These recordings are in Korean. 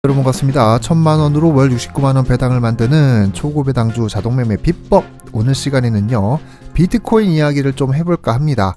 여러분 반갑습니다. 1000만원으로 월 69만원 배당을 만드는 초고 배당주 자동매매 비법. 오늘 시간에는요 비트코인 이야기를 좀 해볼까 합니다.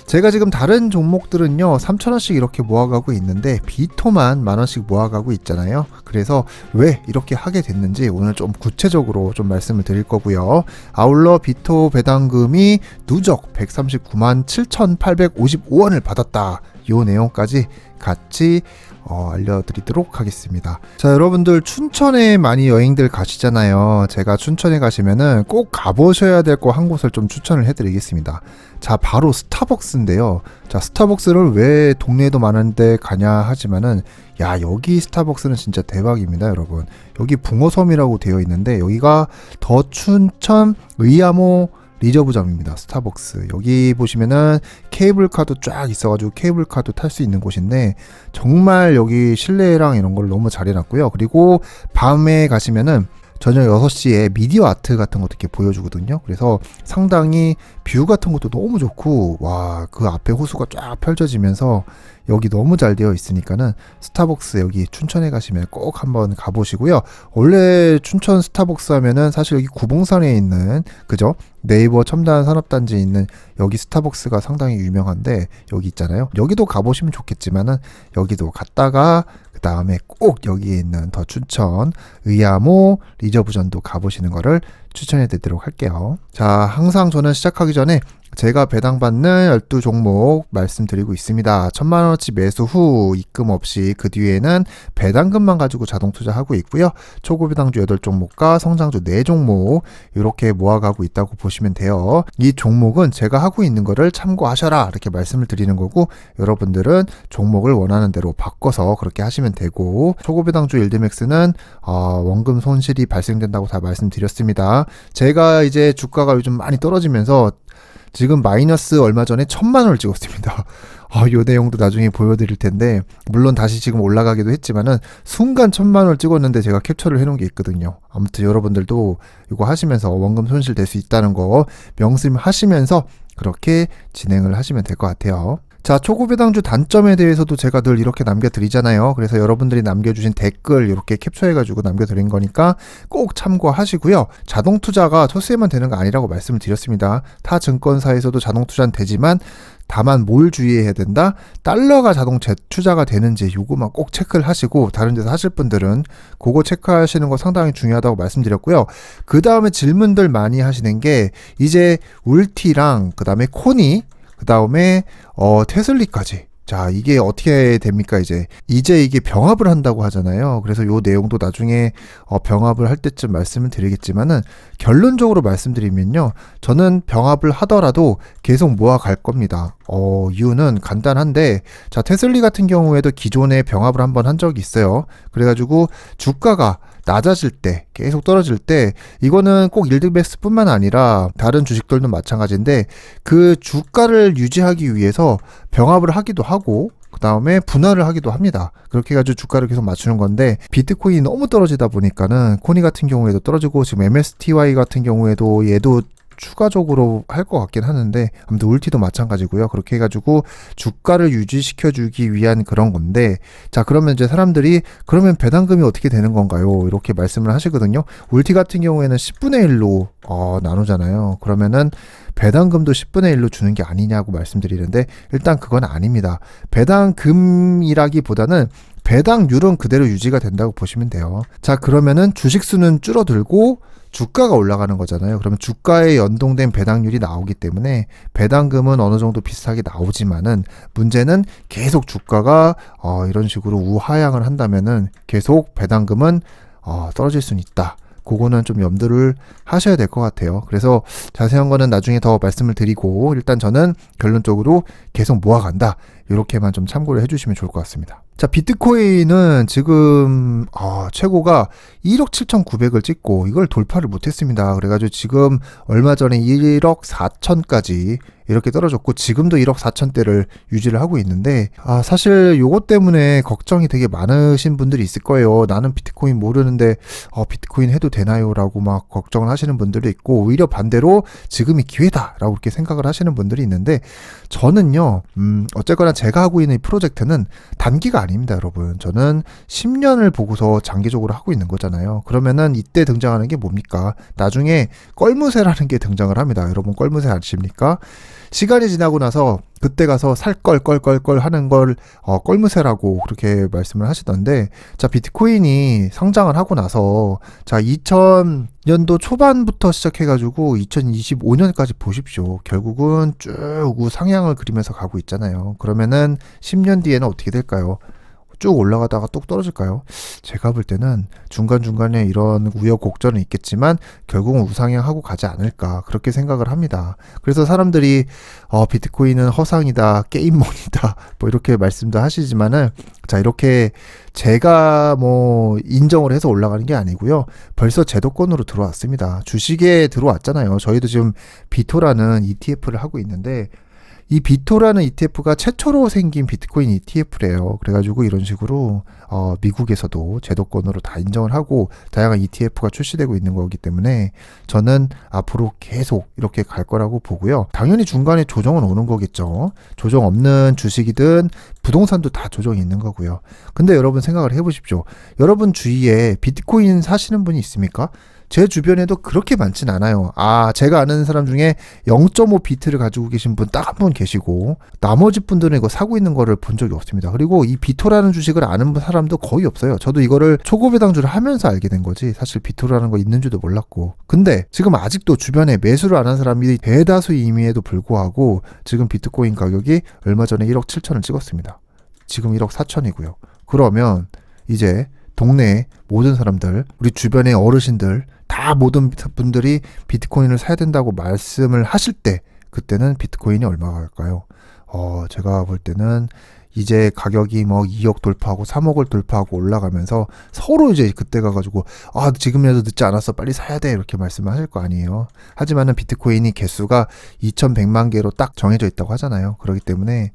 제가 지금 다른 종목들은요 3,000원씩 이렇게 모아가고 있는데 비토만 만원씩 모아가고 있잖아요. 그래서 왜 이렇게 하게 됐는지 오늘 좀 구체적으로 좀 말씀을 드릴 거고요. 아울러 비토 배당금이 누적 139만 7,855원을 받았다, 요 내용까지 같이 알려드리도록 하겠습니다. 자, 여러분들 춘천에 많이 여행들 가시잖아요. 제가 춘천에 가시면은 꼭 가보셔야 될 거 한 곳을 좀 추천을 해드리겠습니다. 자, 바로 스타벅스인데요. 자, 스타벅스를 왜 동네에도 많은데 가냐 하지만은, 야, 여기 스타벅스는 진짜 대박입니다, 여러분. 여기 붕어섬이라고 되어 있는데 여기가 더 춘천 의암호 리저브점입니다. 스타벅스. 여기 보시면은 케이블카도 쫙 있어가지고 케이블카도 탈 수 있는 곳인데 정말 여기 실내랑 이런 걸 너무 잘 해놨고요. 그리고 밤에 가시면은 저녁 6시에 미디어 아트 같은 것도 이렇게 보여주거든요. 그래서 상당히 뷰 같은 것도 너무 좋고, 와, 그 앞에 호수가 쫙 펼쳐지면서 여기 너무 잘 되어 있으니까는 스타벅스 여기 춘천에 가시면 꼭 한번 가보시고요. 원래 춘천 스타벅스 하면은 사실 여기 구봉산에 있는, 그죠? 네이버 첨단 산업단지에 있는 여기 스타벅스가 상당히 유명한데 여기 있잖아요. 여기도 가보시면 좋겠지만은 여기도 갔다가 그 다음에 꼭 여기에 있는 더 춘천 의암호 리저브전도 가보시는 거를 추천해 드리도록 할게요. 자, 항상 저는 시작하기 전에 제가 배당받는 12종목 말씀드리고 있습니다. 1000만원어치 매수 후 입금 없이 그 뒤에는 배당금만 가지고 자동 투자하고 있고요. 초고 배당주 8종목과 성장주 4종목 이렇게 모아가고 있다고 보시면 돼요. 이 종목은 제가 하고 있는 거를 참고하셔라 이렇게 말씀을 드리는 거고, 여러분들은 종목을 원하는 대로 바꿔서 그렇게 하시면 되고, 초고 배당주 일드맥스는 원금 손실이 발생된다고 다 말씀드렸습니다. 제가 이제 주가가 요즘 많이 떨어지면서 지금 마이너스 얼마 전에 1000만원을 찍었습니다. 요 내용도 나중에 보여드릴 텐데, 물론 다시 지금 올라가기도 했지만은 순간 1000만원을 찍었는데 제가 캡처를 해놓은 게 있거든요. 아무튼 여러분들도 이거 하시면서 원금 손실 될 수 있다는 거 명심하시면서 그렇게 진행을 하시면 될 것 같아요. 자, 초고 배당주 단점에 대해서도 제가 늘 이렇게 남겨드리잖아요. 그래서 여러분들이 남겨주신 댓글 이렇게 캡처해가지고 남겨드린 거니까 꼭 참고하시고요. 자동 투자가 토스에만 되는 거 아니라고 말씀을 드렸습니다. 타 증권사에서도 자동 투자는 되지만 다만 뭘 주의해야 된다? 달러가 자동 재투자가 되는지 요거만 꼭 체크를 하시고, 다른 데서 하실 분들은 그거 체크하시는 거 상당히 중요하다고 말씀드렸고요. 그 다음에 질문들 많이 하시는 게 이제 울티랑 그 다음에 코니, 그 다음에 테슬리까지. 자, 이게 어떻게 됩니까? 이제 이게 병합을 한다고 하잖아요. 그래서 요 내용도 나중에 병합을 할 때쯤 말씀을 드리겠지만은, 결론적으로 말씀드리면요, 저는 병합을 하더라도 계속 모아갈 겁니다. 이유는 간단한데, 자, 테슬리 같은 경우에도 기존에 병합을 한번 한 적이 있어요. 그래가지고 주가가 낮아질 때, 계속 떨어질 때, 이거는 꼭 일드맥스 뿐만 아니라 다른 주식들도 마찬가지인데, 그 주가를 유지하기 위해서 병합을 하기도 하고 그 다음에 분할을 하기도 합니다. 그렇게 해가지고 주가를 계속 맞추는 건데, 비트코인이 너무 떨어지다 보니까는 코니 같은 경우에도 떨어지고, 지금 MSTY 같은 경우에도 얘도 추가적으로 할 것 같긴 하는데, 아무튼 울티도 마찬가지고요. 그렇게 해가지고 주가를 유지시켜주기 위한 그런 건데, 자, 그러면 이제 사람들이 그러면 배당금이 어떻게 되는 건가요? 이렇게 말씀을 하시거든요. 울티 같은 경우에는 10분의 1로 나누잖아요. 그러면은 배당금도 10분의 1로 주는 게 아니냐고 말씀드리는데, 일단 그건 아닙니다. 배당금이라기보다는 배당률은 그대로 유지가 된다고 보시면 돼요. 자, 그러면은 주식수는 줄어들고 주가가 올라가는 거잖아요. 그러면 주가에 연동된 배당률이 나오기 때문에 배당금은 어느 정도 비슷하게 나오지만은, 문제는 계속 주가가 이런 식으로 우하향을 한다면은 계속 배당금은 떨어질 수는 있다. 그거는 좀 염두를 하셔야 될 것 같아요. 그래서 자세한 거는 나중에 더 말씀을 드리고, 일단 저는 결론적으로 계속 모아간다, 이렇게만 좀 참고를 해주시면 좋을 것 같습니다. 자, 비트코인은 지금 최고가 1억 7,900을 찍고 이걸 돌파를 못했습니다. 그래가지고 지금 얼마 전에 1억 4천까지 이렇게 떨어졌고, 지금도 1억 4천대를 유지를 하고 있는데, 사실 요것 때문에 걱정이 되게 많으신 분들이 있을 거예요. 나는 비트코인 모르는데 비트코인 해도 되나요? 라고 막 걱정을 하시는 분들도 있고, 오히려 반대로 지금이 기회다 라고 이렇게 생각을 하시는 분들이 있는데, 저는요 어쨌거나 제가 하고 있는 이 프로젝트는 단기가 아닙니다, 여러분. 저는 10년을 보고서 장기적으로 하고 있는 거잖아요. 그러면은 이때 등장하는 게 뭡니까? 나중에 껄무새라는 게 등장을 합니다. 여러분 껄무새 아십니까? 시간이 지나고 나서 그때 가서 살 걸 하는 걸 껄무새라고 그렇게 말씀을 하시던데, 자, 비트코인이 상장을 하고 나서 자 2000년도 초반부터 시작해가지고 2025년까지 보십시오. 결국은 쭉 상향을 그리면서 가고 있잖아요. 그러면은 10년 뒤에는 어떻게 될까요? 쭉 올라가다가 뚝 떨어질까요? 제가 볼 때는 중간중간에 이런 우여곡절은 있겠지만 결국은 우상향하고 가지 않을까 그렇게 생각을 합니다. 그래서 사람들이 비트코인은 허상이다, 게임몬이다 뭐 이렇게 말씀도 하시지만은, 자, 이렇게 제가 뭐 인정을 해서 올라가는 게 아니고요. 벌써 제도권으로 들어왔습니다. 주식에 들어왔잖아요. 저희도 지금 비토라는 ETF를 하고 있는데, 이 비토라는 ETF가 최초로 생긴 비트코인 ETF래요. 그래가지고 이런 식으로 미국에서도 제도권으로 다 인정을 하고 다양한 ETF가 출시되고 있는 거기 때문에 저는 앞으로 계속 이렇게 갈 거라고 보고요. 당연히 중간에 조정은 오는 거겠죠. 조정 없는 주식이든 부동산도 다 조정이 있는 거고요. 근데 여러분 생각을 해보십시오. 여러분 주위에 비트코인 사시는 분이 있습니까? 제 주변에도 그렇게 많진 않아요. 제가 아는 사람 중에 0.5 비트를 가지고 계신 분 딱 한 분 계시고, 나머지 분들은 이거 사고 있는 거를 본 적이 없습니다. 그리고 이 비토라는 주식을 아는 사람도 거의 없어요. 저도 이거를 초고배당주를 하면서 알게 된 거지, 사실 비토라는 거 있는 줄도 몰랐고. 근데 지금 아직도 주변에 매수를 안 한 사람이 대다수임에도 불구하고 지금 비트코인 가격이 얼마 전에 1억 7천을 찍었습니다. 지금 1억 4천이고요. 그러면 이제 동네의 모든 사람들, 우리 주변의 어르신들 다 모든 분들이 비트코인을 사야 된다고 말씀을 하실 때 그때는 비트코인이 얼마가 갈까요? 제가 볼 때는 이제 가격이 뭐 2억 돌파하고 3억을 돌파하고 올라가면서 서로 이제 그때 가가지고 지금이라도 늦지 않았어, 빨리 사야 돼, 이렇게 말씀하실 거 아니에요. 하지만은 비트코인이 개수가 2100만 개로 딱 정해져 있다고 하잖아요. 그렇기 때문에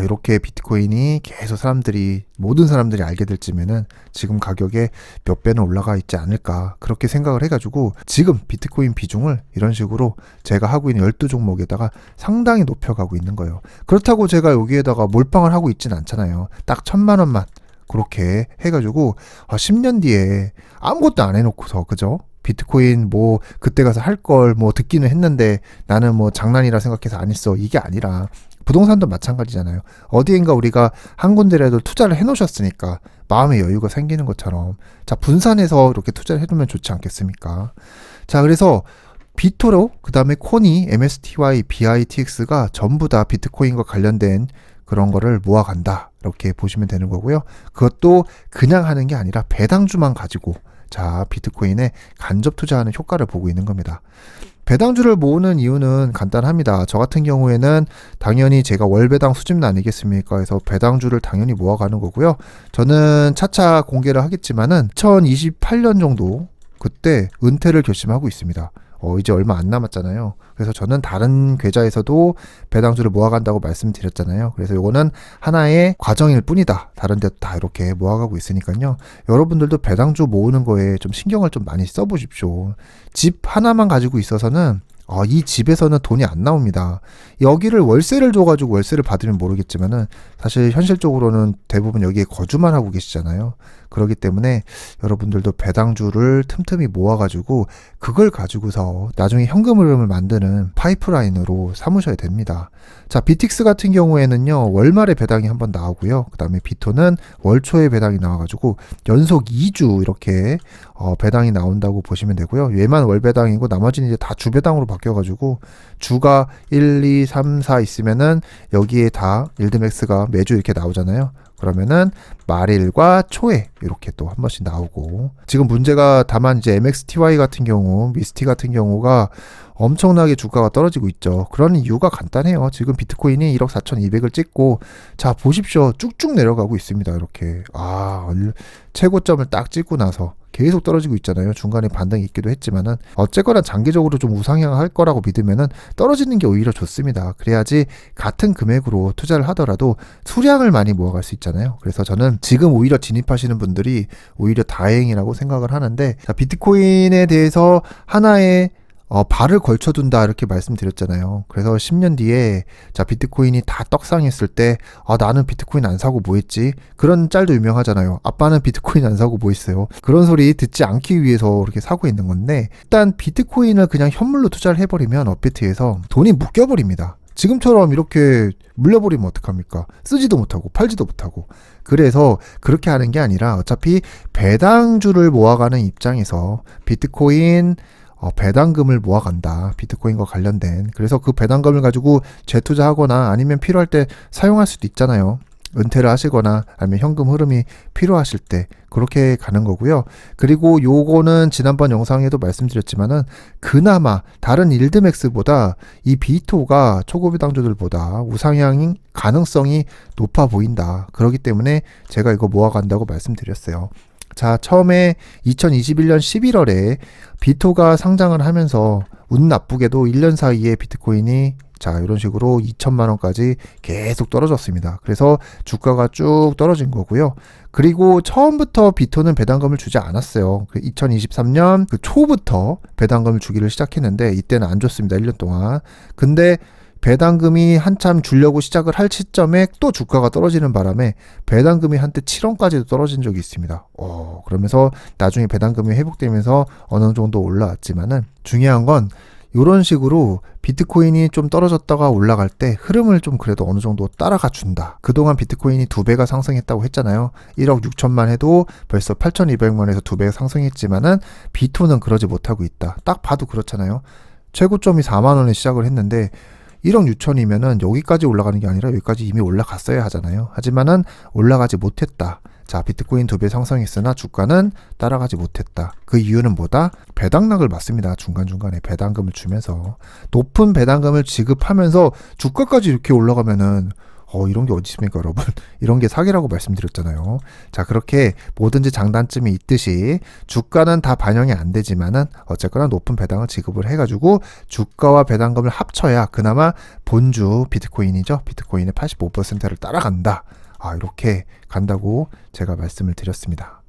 이렇게 비트코인이 계속 모든 사람들이 알게 될 쯤에는 지금 가격에 몇 배는 올라가 있지 않을까 그렇게 생각을 해가지고 지금 비트코인 비중을 이런 식으로 제가 하고 있는 12종목에다가 상당히 높여가고 있는 거예요. 그렇다고 제가 여기에다가 몰빵을 하고 있진 않잖아요. 딱 1000만 원만 그렇게 해가지고 10년 뒤에 아무것도 안 해놓고서, 그죠? 비트코인 뭐 그때 가서 할 걸 뭐 듣기는 했는데 나는 뭐 장난이라 생각해서 안 했어, 이게 아니라 부동산도 마찬가지잖아요. 어디엔가 우리가 한 군데라도 투자를 해놓으셨으니까 마음의 여유가 생기는 것처럼, 자, 분산해서 이렇게 투자를 해두면 좋지 않겠습니까? 자, 그래서 비토로, 그 다음에 코니, MSTY, BITX가 전부 다 비트코인과 관련된 그런 거를 모아간다, 이렇게 보시면 되는 거고요. 그것도 그냥 하는 게 아니라 배당주만 가지고 자, 비트코인에 간접 투자하는 효과를 보고 있는 겁니다. 배당주를 모으는 이유는 간단합니다. 저 같은 경우에는 당연히 제가 월배당 수집은 아니겠습니까? 그래서 배당주를 당연히 모아가는 거고요. 저는 차차 공개를 하겠지만은 2028년 정도 그때 은퇴를 결심하고 있습니다. 이제 얼마 안 남았잖아요. 그래서 저는 다른 계좌에서도 배당주를 모아간다고 말씀드렸잖아요. 그래서 이거는 하나의 과정일 뿐이다. 다른 데도 다 이렇게 모아가고 있으니까요. 여러분들도 배당주 모으는 거에 좀 신경을 좀 많이 써보십시오. 집 하나만 가지고 있어서는 이 집에서는 돈이 안 나옵니다. 여기를 월세를 줘가지고 월세를 받으면 모르겠지만은 사실 현실적으로는 대부분 여기에 거주만 하고 계시잖아요. 그렇기 때문에 여러분들도 배당주를 틈틈이 모아가지고 그걸 가지고서 나중에 현금 흐름을 만드는 파이프라인으로 삼으셔야 됩니다. 자, BTX 같은 경우에는요, 월말에 배당이 한번 나오고요. 그 다음에 비토는 월초에 배당이 나와가지고 연속 2주 이렇게 배당이 나온다고 보시면 되고요. 얘만 월배당이고 나머지는 이제 다 주배당으로 바뀌어가지고 주가 1, 2, 3, 4 있으면은 여기에 다 일드맥스가 매주 이렇게 나오잖아요. 그러면은 말일과 초에 이렇게 또 한 번씩 나오고, 지금 문제가 다만 이제 MXTY 같은 경우, 미스티 같은 경우가 엄청나게 주가가 떨어지고 있죠. 그런 이유가 간단해요. 지금 비트코인이 1억 4,200을 찍고, 자, 보십시오. 쭉쭉 내려가고 있습니다. 이렇게. 최고점을 딱 찍고 나서 계속 떨어지고 있잖아요. 중간에 반등이 있기도 했지만은 어쨌거나 장기적으로 좀 우상향할 거라고 믿으면은 떨어지는 게 오히려 좋습니다. 그래야지 같은 금액으로 투자를 하더라도 수량을 많이 모아갈 수 있잖아요. 그래서 저는 지금 오히려 진입하시는 분들이 오히려 다행이라고 생각을 하는데, 자, 비트코인에 대해서 하나의 발을 걸쳐둔다 이렇게 말씀드렸잖아요. 그래서 10년 뒤에 자 비트코인이 다 떡상했을 때 나는 비트코인 안 사고 뭐 했지? 그런 짤도 유명하잖아요. 아빠는 비트코인 안 사고 뭐 했어요? 그런 소리 듣지 않기 위해서 이렇게 사고 있는 건데 일단 비트코인을 그냥 현물로 투자를 해버리면 업비트에서 돈이 묶여버립니다. 지금처럼 이렇게 물려버리면 어떡합니까? 쓰지도 못하고 팔지도 못하고. 그래서 그렇게 하는 게 아니라 어차피 배당주를 모아가는 입장에서 비트코인 배당금을 모아간다. 비트코인과 관련된. 그래서 그 배당금을 가지고 재투자하거나 아니면 필요할 때 사용할 수도 있잖아요. 은퇴를 하시거나 아니면 현금 흐름이 필요하실 때 그렇게 가는 거고요. 그리고 요거는 지난번 영상에도 말씀드렸지만은 그나마 다른 일드맥스보다 이 비토가 초고배당주들보다 우상향인 가능성이 높아 보인다. 그렇기 때문에 제가 이거 모아간다고 말씀드렸어요. 자, 처음에 2021년 11월에 비토가 상장을 하면서 운 나쁘게도 1년 사이에 비트코인이 자, 이런 식으로 2천만 원까지 계속 떨어졌습니다. 그래서 주가가 쭉 떨어진 거고요. 그리고 처음부터 비토는 배당금을 주지 않았어요. 2023년 그 초부터 배당금을 주기를 시작했는데 이때는 안 줬습니다. 1년 동안. 근데 배당금이 한참 주려고 시작을 할 시점에 또 주가가 떨어지는 바람에 배당금이 한때 7원까지도 떨어진 적이 있습니다. 그러면서 나중에 배당금이 회복되면서 어느 정도 올라왔지만은 중요한 건 이런 식으로 비트코인이 좀 떨어졌다가 올라갈 때 흐름을 좀 그래도 어느 정도 따라가 준다. 그동안 비트코인이 2배가 상승했다고 했잖아요. 1억 6천만 해도 벌써 8,200만에서 2배가 상승했지만은 비토는 그러지 못하고 있다. 딱 봐도 그렇잖아요. 최고점이 4만 원에 시작을 했는데 1억 6천이면은 여기까지 올라가는 게 아니라 여기까지 이미 올라갔어야 하잖아요. 하지만은 올라가지 못했다. 자, 비트코인 2배 상승했으나 주가는 따라가지 못했다. 그 이유는 뭐다? 배당락을 맞습니다. 중간중간에 배당금을 주면서 높은 배당금을 지급하면서 주가까지 이렇게 올라가면은 이런 게 어디 있습니까, 여러분? 이런 게 사기라고 말씀드렸잖아요. 자, 그렇게 뭐든지 장단점이 있듯이 주가는 다 반영이 안 되지만은 어쨌거나 높은 배당을 지급을 해가지고 주가와 배당금을 합쳐야 그나마 본주 비트코인이죠. 비트코인의 85%를 따라간다. 이렇게 간다고 제가 말씀을 드렸습니다.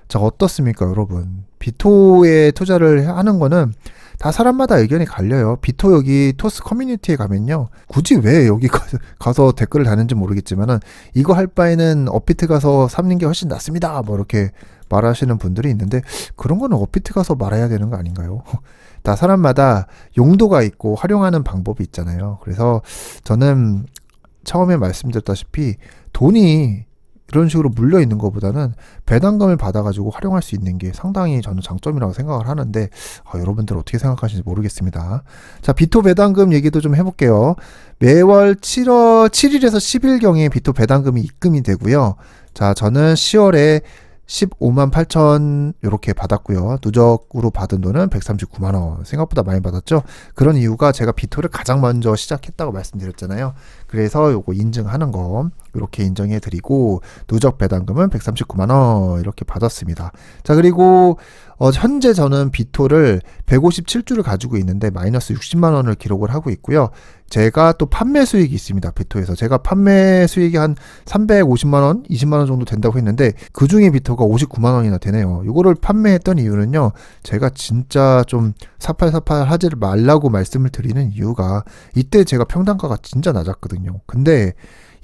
자, 어떻습니까, 여러분? 비토에 투자를 하는 거는 다 사람마다 의견이 갈려요. 비토 여기 토스 커뮤니티에 가면요. 굳이 왜 여기 가서 댓글을 다는지 모르겠지만은 이거 할 바에는 업비트 가서 삼는 게 훨씬 낫습니다. 뭐 이렇게 말하시는 분들이 있는데 그런 거는 업비트 가서 말해야 되는 거 아닌가요? 다 사람마다 용도가 있고 활용하는 방법이 있잖아요. 그래서 저는 처음에 말씀드렸다시피 돈이 이런 식으로 물려 있는 것보다는 배당금을 받아가지고 활용할 수 있는 게 상당히 저는 장점이라고 생각을 하는데 여러분들 어떻게 생각하시는지 모르겠습니다. 자, 비토 배당금 얘기도 좀 해볼게요. 매월 7일에서 10일경에 비토 배당금이 입금이 되고요. 자, 저는 10월에 15만 8천 이렇게 받았고요. 누적으로 받은 돈은 139만 원. 생각보다 많이 받았죠. 그런 이유가 제가 비토를 가장 먼저 시작했다고 말씀드렸잖아요. 그래서 요거 인증하는 거 이렇게 인정해 드리고 누적 배당금은 139만 원 이렇게 받았습니다. 자, 그리고 현재 저는 비토를 157주를 가지고 있는데 마이너스 60만 원을 기록을 하고 있고요. 제가 또 판매 수익이 있습니다. 비토에서 제가 판매 수익이 한 350만 원, 20만 원 정도 된다고 했는데 그 중에 비토가 59만 원이나 되네요. 이거를 판매했던 이유는요. 제가 진짜 좀 사팔사팔 하지 말라고 말씀을 드리는 이유가 이때 제가 평단가가 진짜 낮았거든요. 근데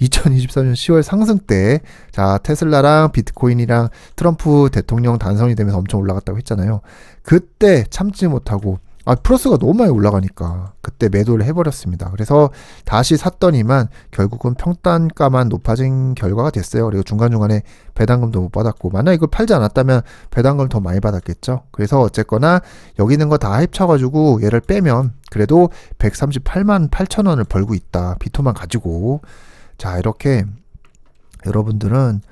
2023년 10월 상승 때, 자, 테슬라랑 비트코인이랑 트럼프 대통령 당선이 되면서 엄청 올라갔다고 했잖아요. 그때 참지 못하고, 플러스가 너무 많이 올라가니까 그때 매도를 해버렸습니다. 그래서 다시 샀더니만 결국은 평단가만 높아진 결과가 됐어요. 그리고 중간중간에 배당금도 못 받았고, 만약 이걸 팔지 않았다면 배당금을 더 많이 받았겠죠. 그래서 어쨌거나 여기 있는 거 다 합쳐가지고 얘를 빼면 그래도 138만 8천 원을 벌고 있다. 비토만 가지고. 자, 이렇게 여러분들은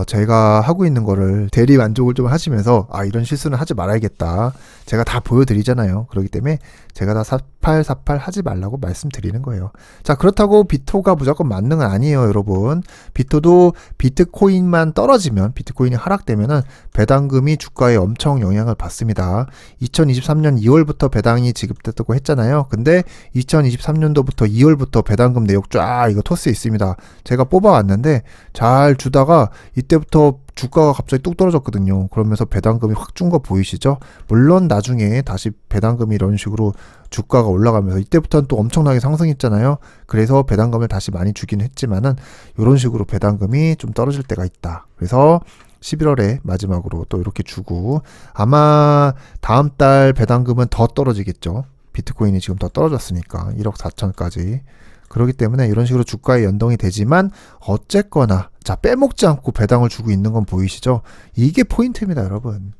제가 하고 있는 거를 대리 만족을 좀 하시면서 이런 실수는 하지 말아야겠다. 제가 다 보여드리잖아요. 그렇기 때문에 제가 다 사팔사팔 하지 말라고 말씀드리는 거예요. 자, 그렇다고 비토가 무조건 맞는 건 아니에요, 여러분. 비토도 비트코인만 떨어지면, 비트코인이 하락되면은 배당금이 주가에 엄청 영향을 받습니다. 2023년 2월부터 배당이 지급됐다고 했잖아요. 근데 2023년도부터 2월부터 배당금 내역 쫙 이거 토스에 있습니다. 제가 뽑아왔는데 잘 주다가 이때부터 주가가 갑자기 뚝 떨어졌거든요. 그러면서 배당금이 확 준 거 보이시죠? 물론 나중에 다시 배당금이 이런 식으로 주가가 올라가면서 이때부터는 또 엄청나게 상승했잖아요. 그래서 배당금을 다시 많이 주긴 했지만은 이런 식으로 배당금이 좀 떨어질 때가 있다. 그래서 11월에 마지막으로 또 이렇게 주고 아마 다음 달 배당금은 더 떨어지겠죠. 비트코인이 지금 더 떨어졌으니까 1억 4천까지. 그렇기 때문에 이런 식으로 주가에 연동이 되지만 어쨌거나 자 빼먹지 않고 배당을 주고 있는 건 보이시죠? 이게 포인트입니다, 여러분.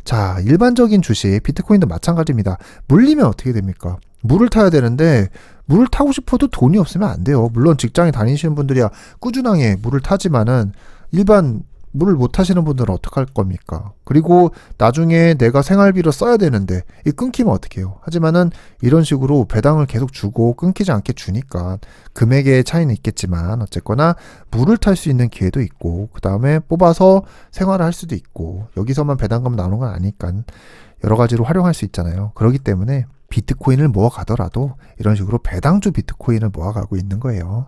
자, 일반적인 주식 비트코인도 마찬가지입니다. 물리면 어떻게 됩니까? 물을 타야 되는데 물을 타고 싶어도 돈이 없으면 안 돼요. 물론 직장에 다니시는 분들이야 꾸준하게 물을 타지만은 일반 물을 못 타시는 분들은 어떡할 겁니까? 그리고 나중에 내가 생활비로 써야 되는데 이 끊기면 어떡해요? 하지만은 이런 식으로 배당을 계속 주고 끊기지 않게 주니까 금액의 차이는 있겠지만 어쨌거나 물을 탈 수 있는 기회도 있고 그 다음에 뽑아서 생활을 할 수도 있고 여기서만 배당금 나오는 건 아니까 여러 가지로 활용할 수 있잖아요. 그렇기 때문에 비트코인을 모아가더라도 이런 식으로 배당주 비트코인을 모아가고 있는 거예요.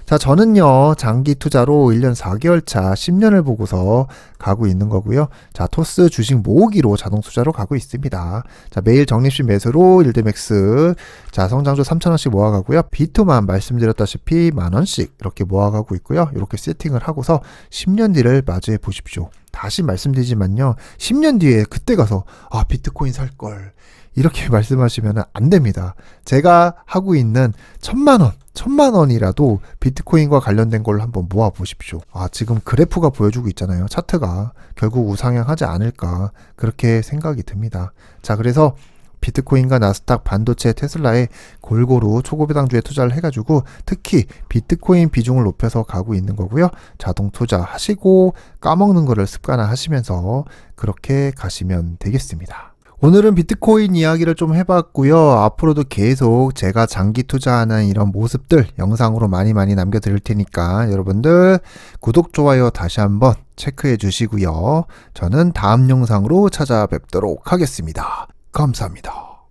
자, 저는요, 장기 투자로 1년 4개월 차 10년을 보고서 가고 있는 거고요. 자, 토스 주식 모으기로 자동 투자로 가고 있습니다. 자, 매일 적립식 매수로 일드맥스, 자, 성장주 3,000원씩 모아가고요. 비트만 말씀드렸다시피 10,000원씩 이렇게 모아가고 있고요. 이렇게 세팅을 하고서 10년 뒤를 마주해 보십시오. 다시 말씀드리지만요, 10년 뒤에 그때 가서, 아, 비트코인 살 걸. 이렇게 말씀하시면 안 됩니다. 제가 하고 있는 1,000만 원이라도 비트코인과 관련된 걸로 한번 모아 보십시오. 아, 지금 그래프가 보여주고 있잖아요. 차트가 결국 우상향하지 않을까 그렇게 생각이 듭니다. 자, 그래서 비트코인과 나스닥, 반도체, 테슬라에 골고루 초고배당주에 투자를 해가지고 특히 비트코인 비중을 높여서 가고 있는 거고요. 자동 투자 하시고 까먹는 거를 습관화 하시면서 그렇게 가시면 되겠습니다. 오늘은 비트코인 이야기를 좀 해봤고요. 앞으로도 계속 제가 장기 투자하는 이런 모습들 영상으로 많이 남겨드릴 테니까 여러분들 구독, 좋아요 다시 한번 체크해 주시고요. 저는 다음 영상으로 찾아뵙도록 하겠습니다. 감사합니다.